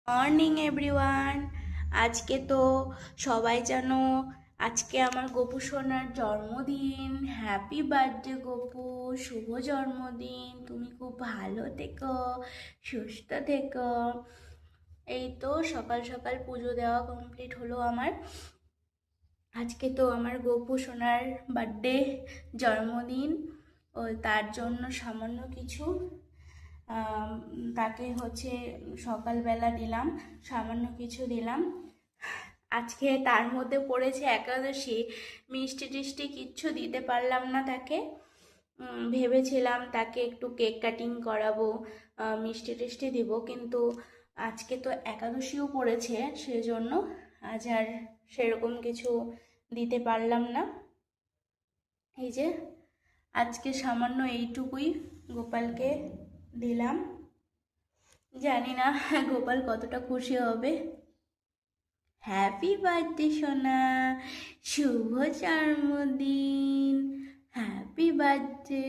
Morning everyone. আজকে তো সবাই জানো আজকে আমার গপু সোনার জন্মদিন। হ্যাপি বার্থডে গপু, শুভ জন্মদিন। তুমি খুব ভালো থেকো, সুস্থ থেকো। এই তো সকাল সকাল পুজো দেওয়া কমপ্লিট হলো আমার। আজকে তো আমার গপু সোনার বার্থডে, জন্মদিন। ও তার জন্য সামান্য কিছু তাকে সকালবেলা দিলাম, সামান্য কিছু দিলাম। আজকে তার মধ্যে পড়েছে একাদশী, মিষ্টি টিষ্টি কিচ্ছু দিতে পারলাম না তাকে। ভেবেছিলাম তাকে একটু কেক কাটিং করাবো, মিষ্টি টিষ্টি দিব, কিন্তু আজকে তো একাদশীও পড়েছে, সেজন্য আজ আর সেরকম কিছু দিতে পারলাম না। এই যে আজকে সামান্য এইটুকুই গোপালকে দিলাম। জানি না গোপাল কতটা খুশি হবে। হ্যাপি বার্থডে সোনা, শুভ জন্মদিন, হ্যাপি বার্থডে।